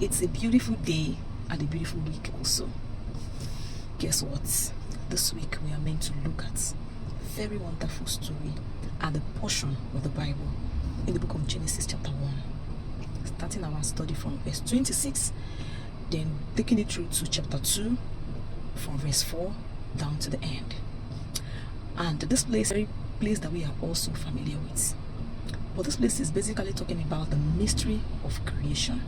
It's a beautiful day and a beautiful week also. Guess what? This week we are meant to look at a very wonderful story and a portion of the Bible in the book of Genesis chapter 1. Starting our study from verse 26, then taking it through to chapter 2 from verse 4 down to the end. And this place is a place that we are also familiar with. But this place is basically talking about the mystery of creation.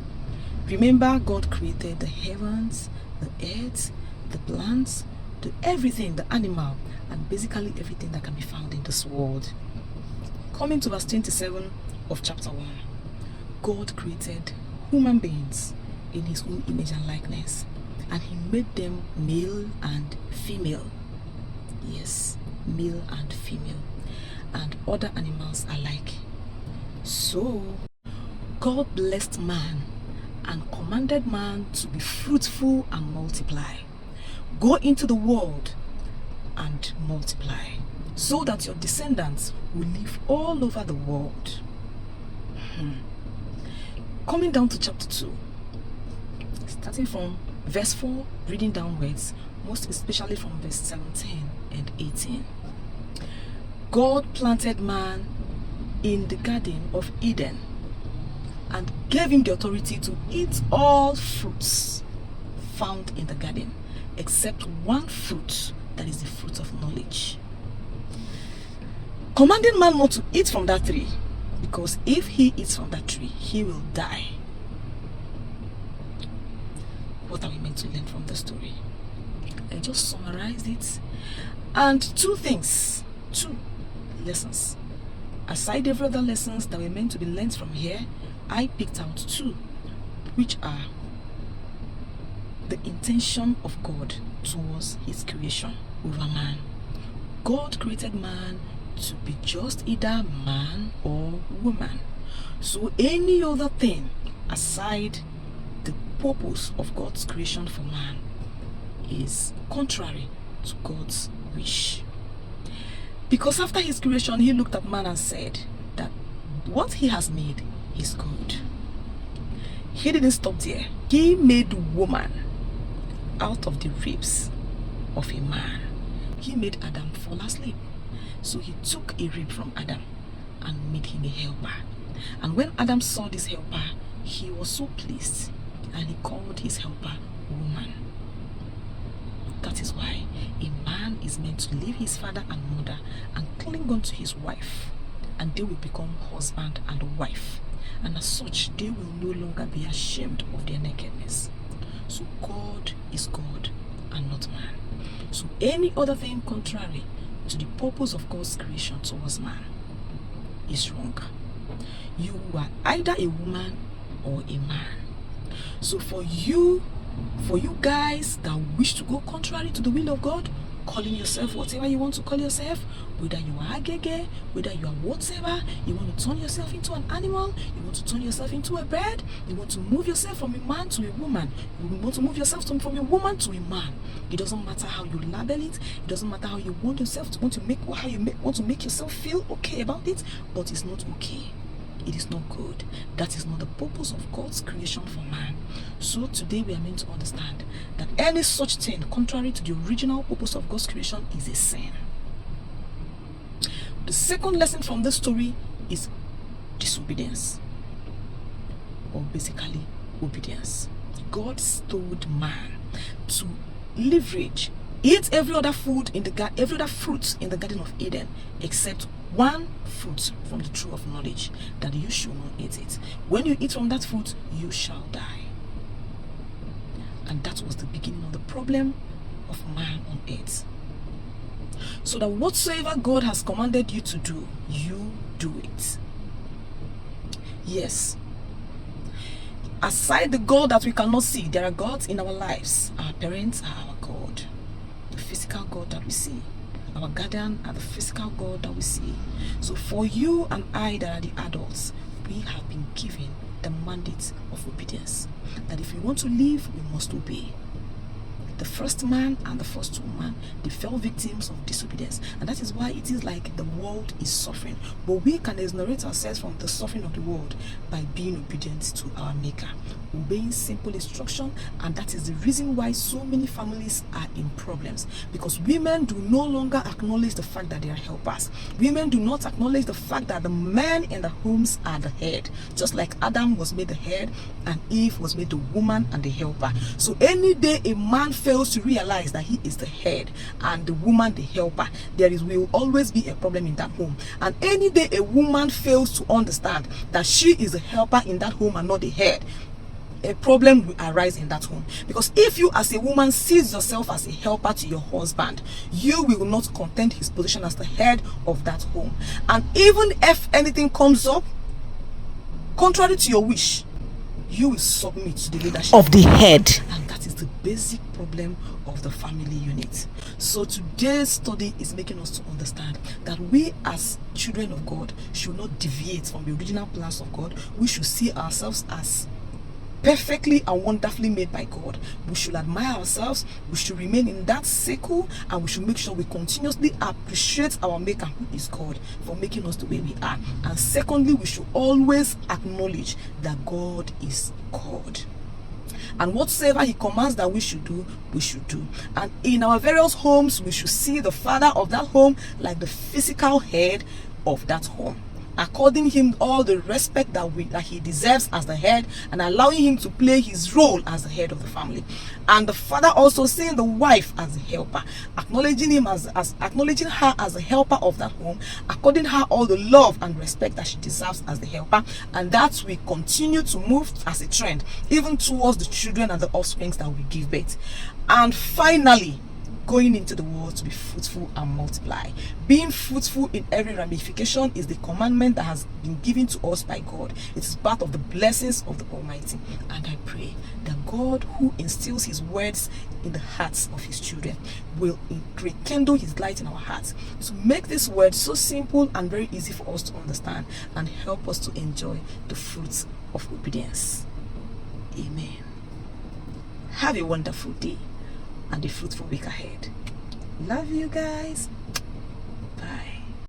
Remember, God created the heavens, the earth, the plants, everything, the animal, and basically everything that can be found in this world. Coming to verse 27 of chapter 1, God created human beings in his own image and likeness, and he made them male and female. Yes, male and female, and other animals alike. So God blessed man and commanded man to be fruitful and multiply. Go into the world and multiply, so that your descendants will live all over the world. Coming down to chapter 2, starting from verse 4, reading downwards, most especially from verse 17 and 18. God planted man in the Garden of Eden and gave him the authority to eat all fruits found in the garden, except one fruit, that is the fruit of knowledge. Commanding man not to eat from that tree, because if he eats from that tree, he will die. What are we meant to learn from the story? I just summarized it. And two lessons. Aside every other lessons that were meant to be learned from here, I picked out two, which are the intention of God towards his creation over man. God created man to be just either man or woman. So any other thing aside the purpose of God's creation for man is contrary to God's wish. Because after his creation, he looked at man and said that what he has made is good. He didn't stop there. He made woman out of the ribs of a man. He made Adam fall asleep. So he took a rib from Adam and made him a helper. And when Adam saw this helper, he was so pleased, and he called his helper woman. That is why a man is meant to leave his father and mother and cling on to his wife, and they will become husband and wife. And as such, they will no longer be ashamed of their nakedness. So God is God and not man. So any other thing contrary to the purpose of God's creation towards man is wrong. You are either a woman or a man. So for you guys that wish to go contrary to the will of God, calling yourself whatever you want to call yourself, whether you are agege, whether you are whatever, you want to turn yourself into an animal, you want to turn yourself into a bird, you want to move yourself from a man to a woman, you want to move yourself from a woman to a man. It doesn't matter how you label it, it doesn't matter how you want yourself to want to make yourself feel okay about it, but it's not okay. It is not good. That is not the purpose of God's creation for man. So today we are meant to understand that any such thing contrary to the original purpose of God's creation is a sin. The second lesson from this story is disobedience, or basically obedience. God told man to leverage, eat every other fruit in the Garden of Eden, except one fruit from the tree of knowledge, that you should not eat it. When you eat from that fruit, you shall die. And that was the beginning of the problem of man on earth. So that whatsoever God has commanded you to do, you do it. Yes. Aside the God that we cannot see, there are gods in our lives. Our parents are our God. The physical God that we see. Our guardian are the physical God that we see. So for you and I that are the adults, we have been given the mandate of obedience. That if we want to live, we must obey. The first man and the first woman, they fell victims of disobedience, and that is why it is like the world is suffering. But we can exonerate ourselves from the suffering of the world by being obedient to our Maker, obeying simple instruction. And that is the reason why so many families are in problems, because women do no longer acknowledge the fact that they are helpers. Women do not acknowledge the fact that the men in the homes are the head, just like Adam was made the head and Eve was made the woman and the helper. So any day a man fails to realize that he is the head and the woman the helper, there will always be a problem in that home. And any day a woman fails to understand that she is the helper in that home and not the head, a problem will arise in that home. Because if you as a woman sees yourself as a helper to your husband, you will not contend his position as the head of that home. And even if anything comes up contrary to your wish, you will submit to the leadership of the head. And that is the basic problem of the family unit. So today's study is making us to understand that we as children of God should not deviate from the original plans of God. We should see ourselves as perfectly and wonderfully made by God. We should admire ourselves, we should remain in that circle, and we should make sure we continuously appreciate our Maker, who is God, for making us the way we are. And secondly, we should always acknowledge that God is God, and whatsoever he commands that we should do, we should do. And in our various homes, we should see the father of that home like the physical head of that home, according him all the respect that he deserves as the head, and allowing him to play his role as the head of the family. And the father also seeing the wife as the helper, acknowledging him as acknowledging her as the helper of that home, according her all the love and respect that she deserves as the helper. And that we continue to move as a trend even towards the children and the offsprings that we give birth. And finally, going into the world to be fruitful and multiply. Being fruitful in every ramification is the commandment that has been given to us by God. It is part of the blessings of the Almighty. And I pray that God, who instills his words in the hearts of his children, will rekindle his light in our hearts to make this word so simple and very easy for us to understand, and help us to enjoy the fruits of obedience. Amen. Have a wonderful day and a fruitful week ahead. Love you guys.